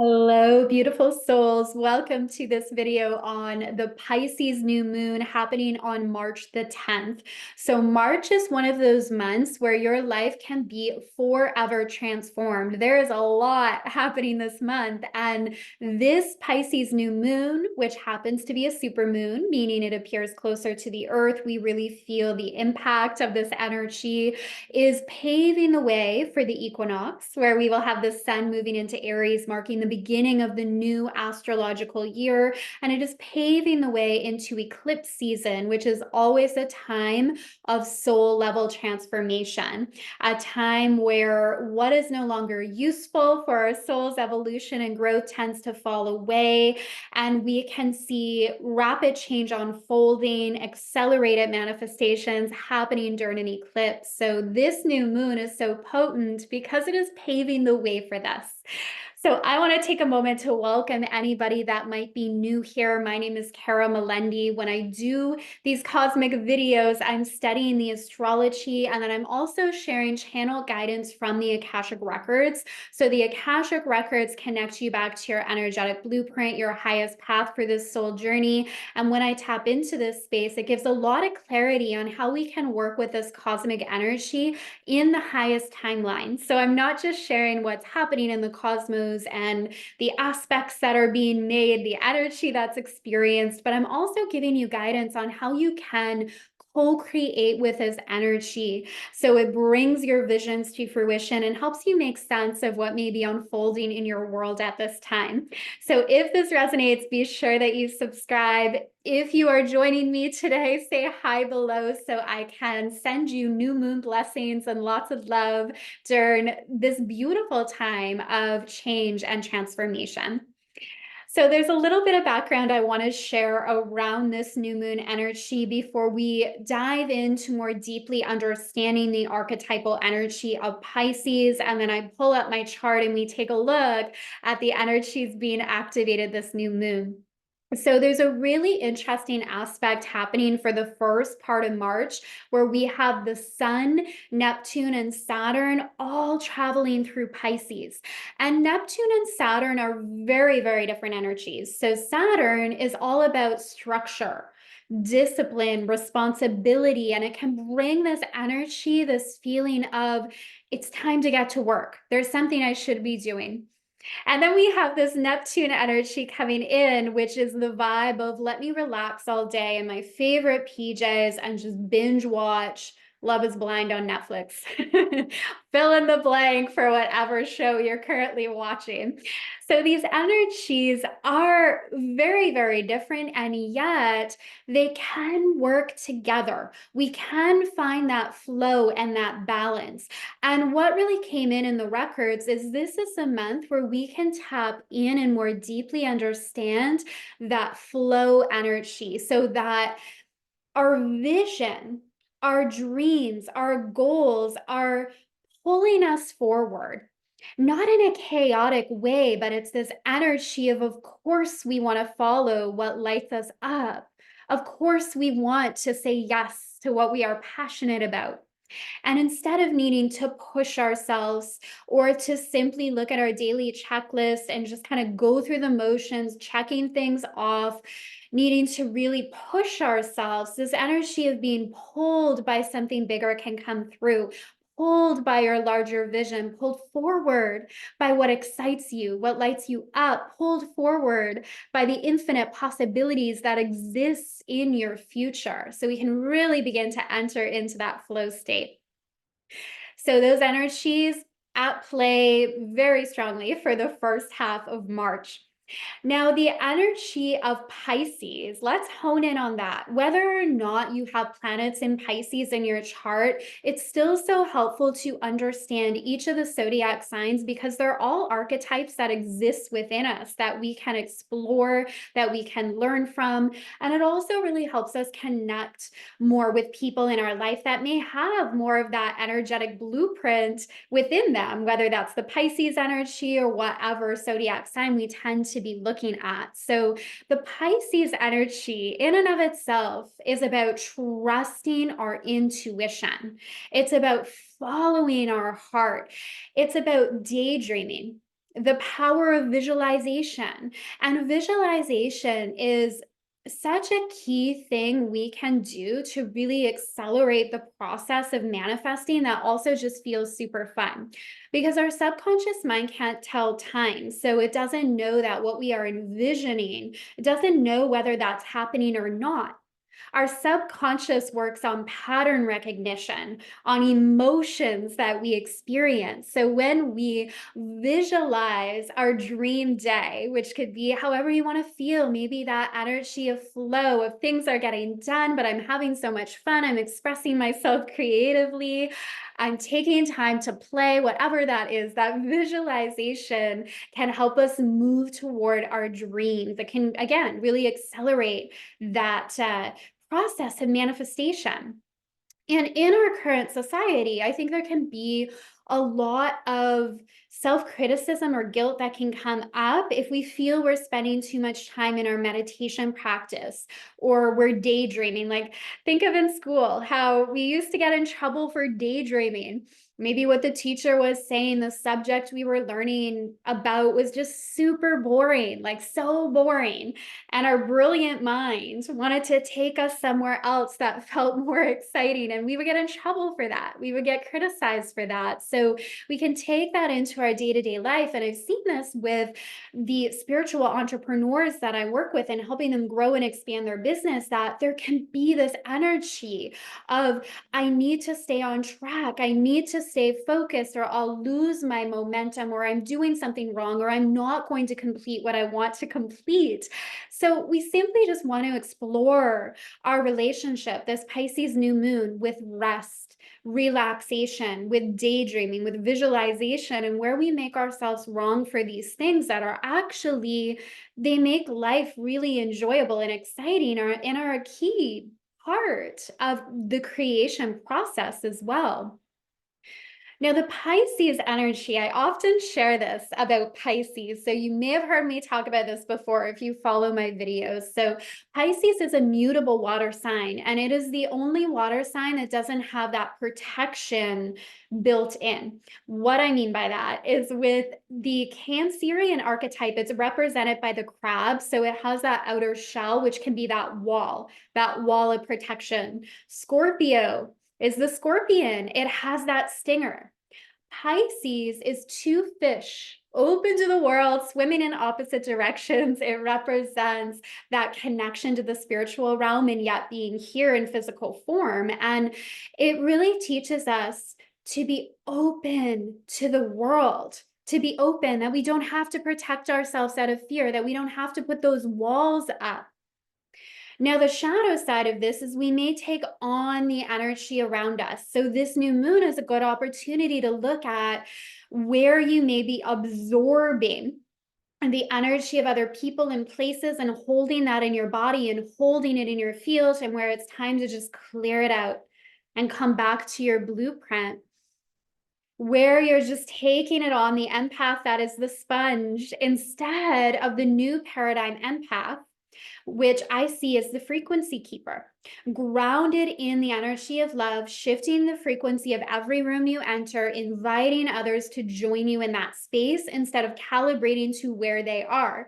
Hello, beautiful souls. Welcome to this video on the Pisces new moon happening on March the 10th. So March is one of those months where your life can be forever transformed. There is a lot happening this month, and this Pisces new moon, which happens to be a supermoon, meaning it appears closer to the earth, we really feel the impact of this energy, is paving the way for the equinox, where we will have the sun moving into Aries, marking the beginning of the new astrological year. And it is paving the way into eclipse season, which is always a time of soul level transformation, a time where what is no longer useful for our soul's evolution and growth tends to fall away. And we can see rapid change unfolding, accelerated manifestations happening during an eclipse. So this new moon is so potent because it is paving the way for this. So I want to take a moment to welcome anybody that might be new here. My name is Kara Melendi. When I do these cosmic videos, I'm studying the astrology, and then I'm also sharing channel guidance from the Akashic records. So the Akashic records connect you back to your energetic blueprint, your highest path for this soul journey. And when I tap into this space, it gives a lot of clarity on how we can work with this cosmic energy in the highest timeline. So I'm not just sharing what's happening in the cosmos and the aspects that are being made, the energy that's experienced, but I'm also giving you guidance on how you can co-create with his energy so it brings your visions to fruition and helps you make sense of what may be unfolding in your world at this time. So if this resonates, be sure that you subscribe. If you are joining me today, say hi below so I can send you new moon blessings and lots of love during this beautiful time of change and transformation. So there's a little bit of background I want to share around this new moon energy before we dive into more deeply understanding the archetypal energy of Pisces. And then I pull up my chart and we take a look at the energies being activated this new moon. So there's a really interesting aspect happening for the first part of March where we have the sun, Neptune, and Saturn all traveling through Pisces. And Neptune and Saturn are very, very different energies. So Saturn is all about structure, discipline, responsibility, and it can bring this energy, this feeling of it's time to get to work. There's something I should be doing. And then we have this Neptune energy coming in, which is the vibe of let me relax all day in my favorite PJs and just binge watch Love is Blind on Netflix. Fill in the blank for whatever show you're currently watching. So these energies are very, very different, and yet they can work together. We can find that flow and that balance. And what really came in the records is this is a month where we can tap in and more deeply understand that flow energy so that our vision, our dreams, our goals are pulling us forward. Not in a chaotic way, but it's this energy of course, we want to follow what lights us up. Of course, we want to say yes to what we are passionate about. And instead of needing to push ourselves or to simply look at our daily checklist and just kind of go through the motions, checking things off, needing to really push ourselves, this energy of being pulled by something bigger can come through. Pulled by your larger vision, pulled forward by what excites you, what lights you up, pulled forward by the infinite possibilities that exist in your future. So we can really begin to enter into that flow state. So those energies at play very strongly for the first half of March. Now, the energy of Pisces, let's hone in on that. Whether or not you have planets in Pisces in your chart, it's still so helpful to understand each of the zodiac signs because they're all archetypes that exist within us that we can explore, that we can learn from. And it also really helps us connect more with people in our life that may have more of that energetic blueprint within them, whether that's the Pisces energy or whatever zodiac sign we tend to be looking at. So the Pisces energy in and of itself is about trusting our intuition. It's about following our heart. It's about daydreaming. the power of visualization. And visualization is such a key thing we can do to really accelerate the process of manifesting that also just feels super fun because our subconscious mind can't tell time. So it doesn't know that what we are envisioning, it doesn't know whether that's happening or not. Our subconscious works on pattern recognition, on emotions that we experience. So when we visualize our dream day, which could be however you want to feel, maybe that energy of flow of things are getting done, but I'm having so much fun. I'm expressing myself creatively. I'm taking time to play, whatever that is. That visualization can help us move toward our dreams. It can, again, really accelerate that process of manifestation. And in our current society, I think there can be a lot of self criticism or guilt that can come up if we feel we're spending too much time in our meditation practice or we're daydreaming. Like, think of in school how we used to get in trouble for daydreaming. Maybe what the teacher was saying, the subject we were learning about was just super boring, like so boring. And our brilliant minds wanted to take us somewhere else that felt more exciting. And we would get in trouble for that. We would get criticized for that. So we can take that into our day to day life. And I've seen this with the spiritual entrepreneurs that I work with and helping them grow and expand their business, that there can be this energy of, I need to stay on track. I need to stay focused, or I'll lose my momentum, or I'm doing something wrong, or I'm not going to complete what I want to complete. So we simply just want to explore our relationship, this Pisces new moon, with rest, relaxation, with daydreaming, with visualization, and where we make ourselves wrong for these things that are actually, they make life really enjoyable and exciting, and are a key part of the creation process as well. Now, the Pisces energy, I often share this about Pisces. So you may have heard me talk about this before if you follow my videos. So Pisces is a mutable water sign, and it is the only water sign that doesn't have that protection built in. What I mean by that is with the Cancerian archetype, it's represented by the crab. So it has that outer shell, which can be that wall of protection. Scorpio is the scorpion. It has that stinger. Pisces is two fish open to the world, swimming in opposite directions. It represents that connection to the spiritual realm and yet being here in physical form. And it really teaches us to be open to the world, to be open, that we don't have to protect ourselves out of fear, that we don't have to put those walls up. Now, the shadow side of this is we may take on the energy around us. So this new moon is a good opportunity to look at where you may be absorbing the energy of other people and places and holding that in your body and holding it in your field, and where it's time to just clear it out and come back to your blueprint, where you're just taking it on, the empath that is the sponge, instead of the new paradigm empath, which I see as the frequency keeper, grounded in the energy of love, shifting the frequency of every room you enter, inviting others to join you in that space instead of calibrating to where they are.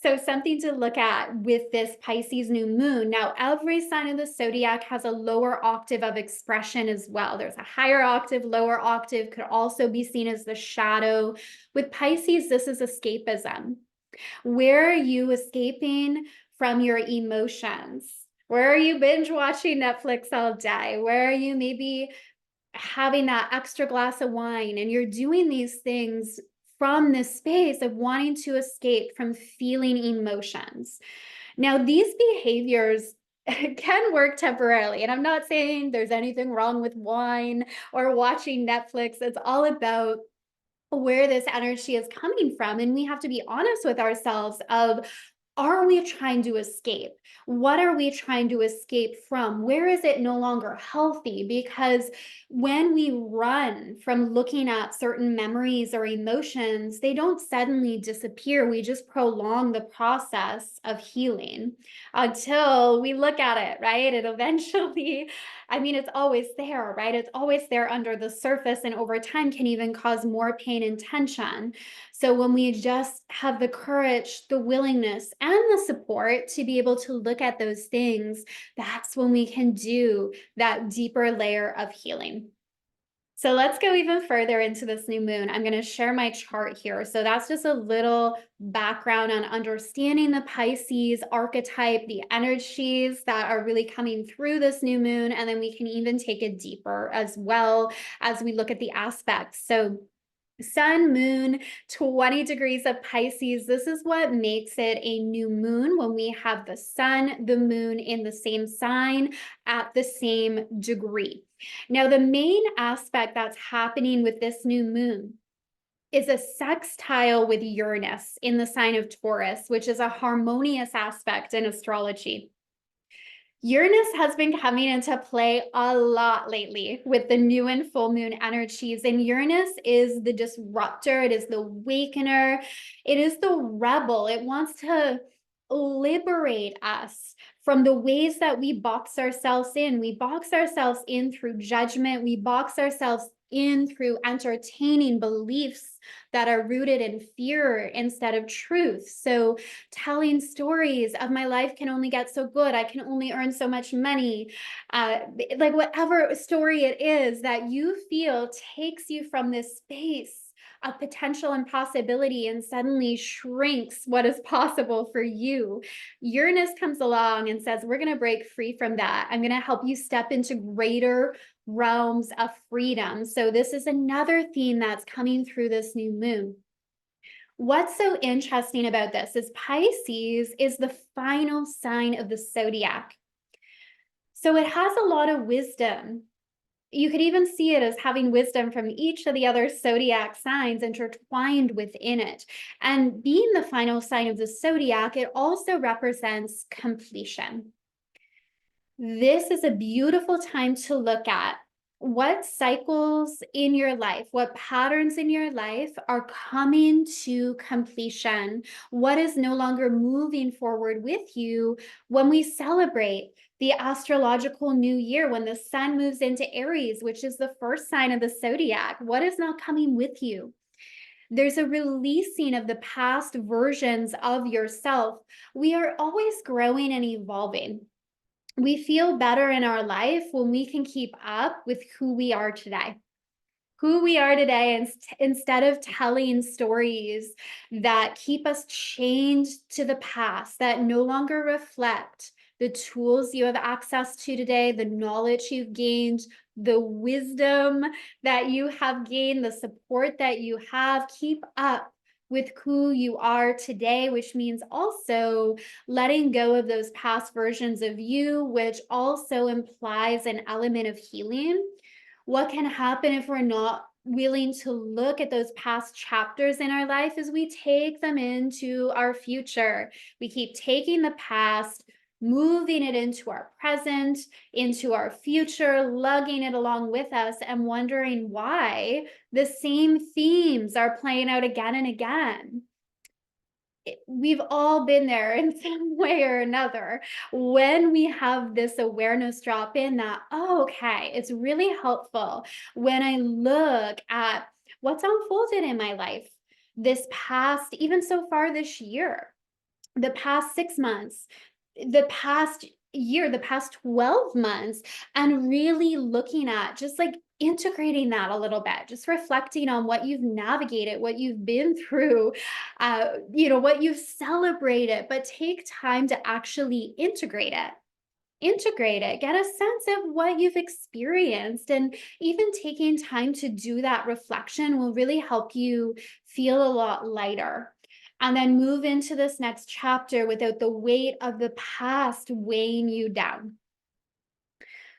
So something to look at with this Pisces new moon. Now, every sign of the zodiac has a lower octave of expression as well. There's a higher octave, lower octave, could also be seen as the shadow. With Pisces, this is escapism. Where are you escaping from your emotions? Where are you binge watching Netflix all day? Where are you maybe having that extra glass of wine, and you're doing these things from this space of wanting to escape from feeling emotions? Now, these behaviors can work temporarily, and I'm not saying there's anything wrong with wine or watching Netflix. It's all about where this energy is coming from, and we have to be honest with ourselves of, are we trying to escape? What are we trying to escape from? Where is it no longer healthy? Because when we run from looking at certain memories or emotions, they don't suddenly disappear. We just prolong the process of healing until we look at it, right? It eventually I mean, it's always there, right? It's always there under the surface, and over time can even cause more pain and tension. So when we just have the courage, the willingness, and the support to be able to look at those things, that's when we can do that deeper layer of healing. So let's go even further into this new moon. I'm going to share my chart here. So that's just a little background on understanding the Pisces archetype, the energies that are really coming through this new moon. And then we can even take it deeper as well as we look at the aspects. So Sun, moon, 20 degrees of Pisces. This is what makes it a new moon when we have the sun, the moon in the same sign at the same degree. Now, the main aspect that's happening with this new moon is a sextile with Uranus in the sign of Taurus, which is a harmonious aspect in astrology. Uranus has been coming into play a lot lately with the new and full moon energies. And Uranus is the disruptor, it is the awakener, it is the rebel. It wants to liberate us from the ways that we box ourselves in. We box ourselves in through judgment, we box ourselves in through entertaining beliefs that are rooted in fear instead of truth. So telling stories of my life can only get so good, I can only earn so much money, like whatever story it is that you feel takes you from this space of potential and possibility and suddenly shrinks what is possible for you. Uranus comes along and says, we're going to break free from that. I'm going to help you step into greater realms of freedom. So this is another theme that's coming through this new moon. What's so interesting about this is Pisces is the final sign of the zodiac. So it has a lot of wisdom. You could even see it as having wisdom from each of the other zodiac signs intertwined within it. And being the final sign of the zodiac, it also represents completion. This is a beautiful time to look at what cycles in your life, what patterns in your life are coming to completion, what is no longer moving forward with you when we celebrate the astrological new year, when the sun moves into Aries, which is the first sign of the zodiac. What is not coming with you? There's a releasing of the past versions of yourself. We are always growing and evolving. We feel better in our life when we can keep up with who we are today. Who we are today, and instead of telling stories that keep us chained to the past, that no longer reflect the tools you have access to today, the knowledge you've gained, the wisdom that you have gained, the support that you have. Keep up with who you are today, which means also letting go of those past versions of you, which also implies an element of healing. What can happen if we're not willing to look at those past chapters in our life is we take them into our future. We keep taking the past, moving it into our present, into our future, lugging it along with us, and wondering why the same themes are playing out again and again. We've all been there in some way or another. When we have this awareness drop in that, oh, okay, it's really helpful when I look at what's unfolded in my life this past, even so far this year, the past 6 months, the past year, the past 12 months, and really looking at just like integrating that a little bit, just reflecting on what you've navigated, what you've been through, what you've celebrated, but take time to actually integrate it. Get a sense of what you've experienced, and even taking time to do that reflection will really help you feel a lot lighter. And then move into this next chapter without the weight of the past weighing you down.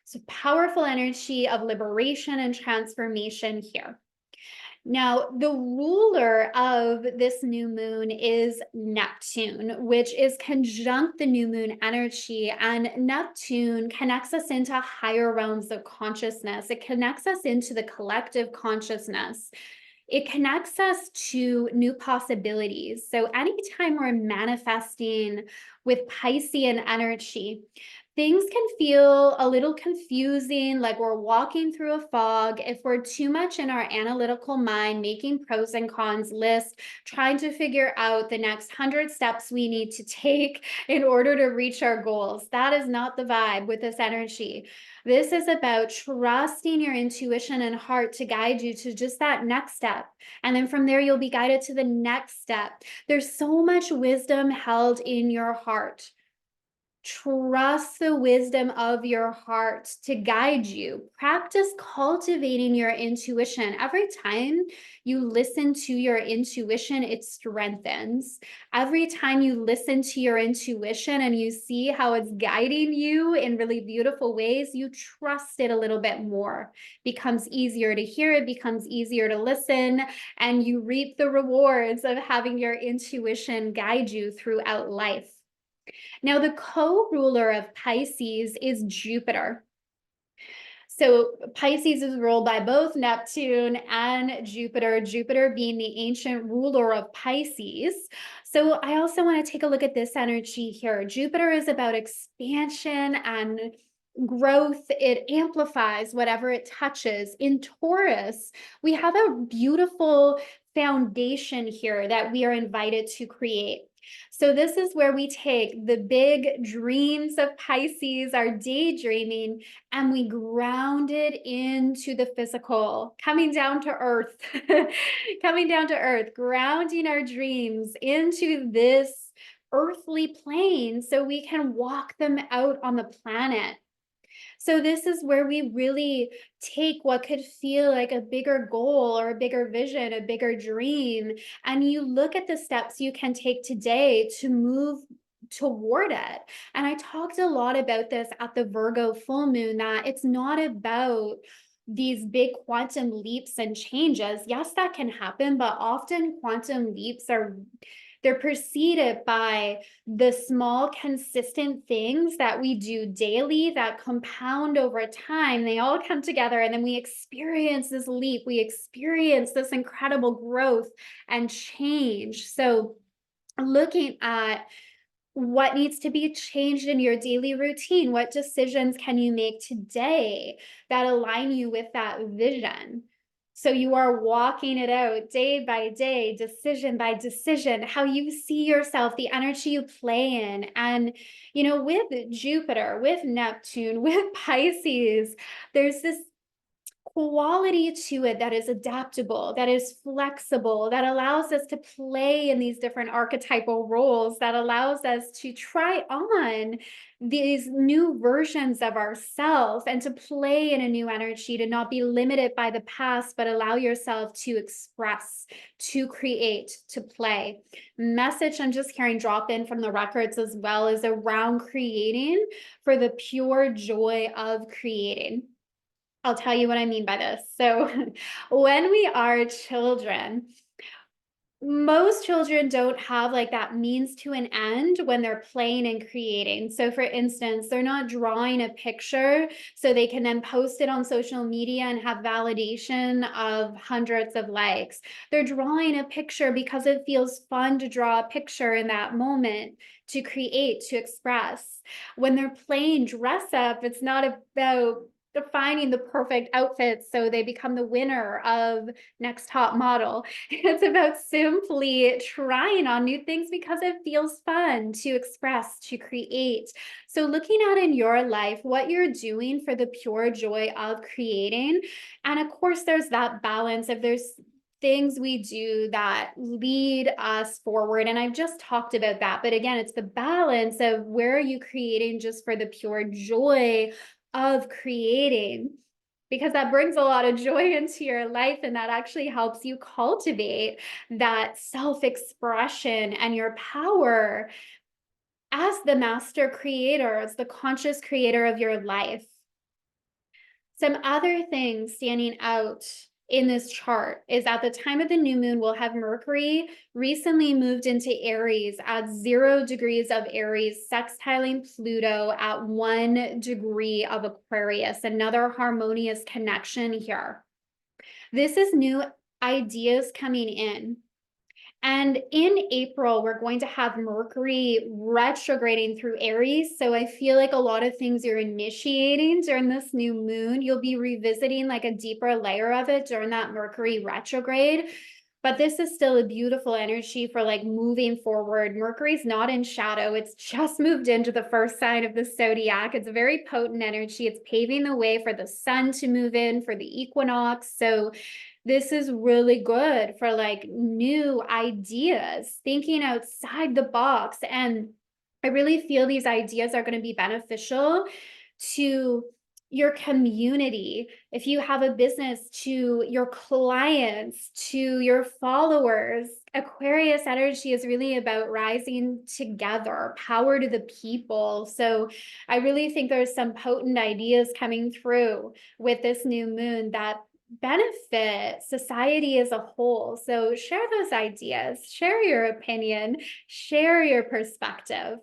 So, powerful energy of liberation and transformation here. Now, the ruler of this new moon is Neptune, which is conjunct the new moon energy. And Neptune connects us into higher realms of consciousness. It connects us into the collective consciousness. It connects us to new possibilities. So anytime we're manifesting with Piscean energy, things can feel a little confusing, like we're walking through a fog if we're too much in our analytical mind, making pros and cons lists, trying to figure out the next 100 steps we need to take in order to reach our goals. That is not the vibe with this energy. This is about trusting your intuition and heart to guide you to just that next step. And then from there, you'll be guided to the next step. There's so much wisdom held in your heart. Trust the wisdom of your heart to guide you. Practice cultivating your intuition. Every time you listen to your intuition, it strengthens. Every time you listen to your intuition and you see how it's guiding you in really beautiful ways, you trust it a little bit more. It becomes easier to hear, it becomes easier to listen, and you reap the rewards of having your intuition guide you throughout life. Now, the co-ruler of Pisces is Jupiter. So Pisces is ruled by both Neptune and Jupiter, Jupiter being the ancient ruler of Pisces. So I also want to take a look at this energy here. Jupiter is about expansion and growth. It amplifies whatever it touches. In Taurus, we have a beautiful foundation here that we are invited to create. So this is where we take the big dreams of Pisces, our daydreaming, and we ground it into the physical, coming down to earth, coming down to earth, grounding our dreams into this earthly plane so we can walk them out on the planet. So this is where we really take what could feel like a bigger goal or a bigger vision, a bigger dream, and you look at the steps you can take today to move toward it. And I talked a lot about this at the Virgo full moon, that it's not about these big quantum leaps and changes. Yes, that can happen, but often quantum leaps they're preceded by the small, consistent things that we do daily that compound over time. They all come together, and then we experience this leap. We experience this incredible growth and change. So, looking at what needs to be changed in your daily routine, what decisions can you make today that align you with that vision? So you are walking it out day by day, decision by decision, how you see yourself, the energy you play in. And, with Jupiter, with Neptune, with Pisces, there's this quality to it that is adaptable, that is flexible, that allows us to play in these different archetypal roles, that allows us to try on these new versions of ourselves and to play in a new energy, to not be limited by the past, but allow yourself to express, to create, to play. Message I'm just hearing drop in from the records as well is around creating for the pure joy of creating. I'll tell you what I mean by this. So when we are children, most children don't have like that means to an end when they're playing and creating. So for instance, they're not drawing a picture so they can then post it on social media and have validation of hundreds of likes. They're drawing a picture because it feels fun to draw a picture in that moment, to create, to express. When they're playing dress up, it's not about defining the perfect outfit so they become the winner of next top model. It's about simply trying on new things because it feels fun to express, to create. So looking at in your life what you're doing for the pure joy of creating. And of course, there's that balance. If there's things we do that lead us forward, and I've just talked about that, but again, it's the balance of where are you creating just for the pure joy of creating, because that brings a lot of joy into your life, and that actually helps you cultivate that self-expression and your power as the master creator, as the conscious creator of your life. Some other things standing out in this chart is at the time of the new moon, we'll have Mercury recently moved into Aries at 0 degrees of Aries, sextiling Pluto at 1 degree of Aquarius, another harmonious connection here. This is new ideas coming in. And in April, we're going to have Mercury retrograding through Aries. So I feel like a lot of things you're initiating during this new moon, you'll be revisiting like a deeper layer of it during that Mercury retrograde. But this is still a beautiful energy for like moving forward. Mercury's not in shadow. It's just moved into the first sign of the zodiac. It's a very potent energy. It's paving the way for the sun to move in for the equinox. So this is really good for like new ideas, thinking outside the box. And I really feel these ideas are going to be beneficial to your community. If you have a business, to your clients, to your followers. Aquarius energy is really about rising together, power to the people. So I really think there's some potent ideas coming through with this new moon that benefit society as a whole. So share those ideas, share your opinion, share your perspective.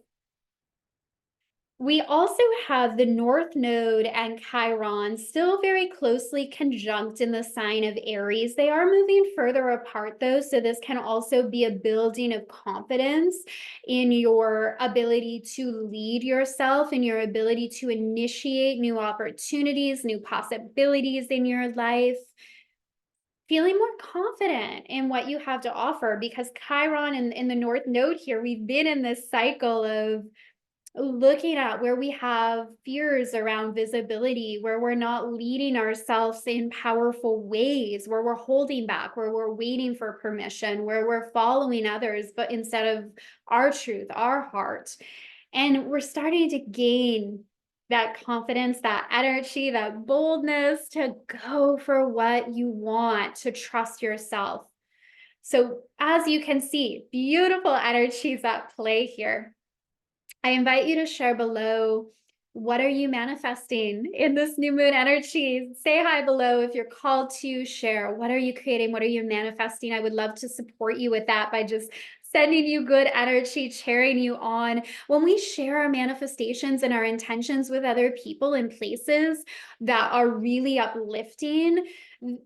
We also have the North Node and Chiron still very closely conjunct in the sign of Aries. They are moving further apart though, so this can also be a building of confidence in your ability to lead yourself, in your ability to initiate new opportunities, new possibilities in your life. Feeling more confident in what you have to offer, because Chiron in the North Node here, we've been in this cycle of looking at where we have fears around visibility, where we're not leading ourselves in powerful ways, where we're holding back, where we're waiting for permission, where we're following others, but instead of our truth, our heart. And we're starting to gain that confidence, that energy, that boldness to go for what you want, to trust yourself. So as you can see, beautiful energies at play here. I invite you to share below, what are you manifesting in this new moon energy? Say hi below if you're called to share. What are you creating? What are you manifesting? I would love to support you with that by just sending you good energy, cheering you on. When we share our manifestations and our intentions with other people in places that are really uplifting,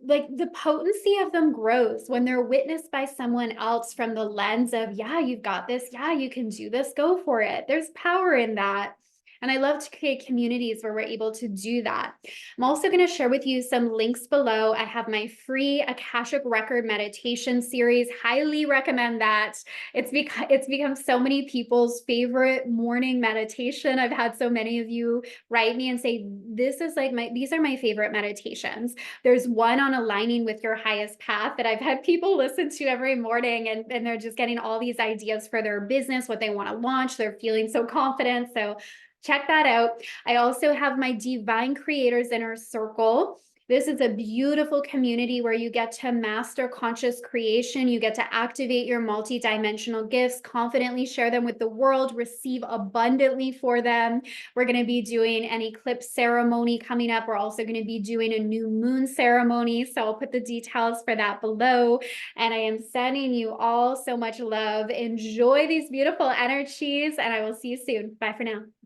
like the potency of them grows when they're witnessed by someone else from the lens of, yeah, you've got this. Yeah, you can do this. Go for it. There's power in that. And I love to create communities where we're able to do that. I'm also going to share with you some links below. I have my free Akashic record meditation series. Highly recommend that. It's become so many people's favorite morning meditation. I've had so many of you write me and say, this is like these are my favorite meditations. There's one on aligning with your highest path that I've had people listen to every morning, and they're just getting all these ideas for their business, what they want to launch. They're feeling so confident. So check that out. I also have my Divine Creators Inner Circle. This is a beautiful community where you get to master conscious creation. You get to activate your multidimensional gifts, confidently share them with the world, receive abundantly for them. We're going to be doing an eclipse ceremony coming up. We're also going to be doing a new moon ceremony. So I'll put the details for that below. And I am sending you all so much love. Enjoy these beautiful energies, and I will see you soon. Bye for now.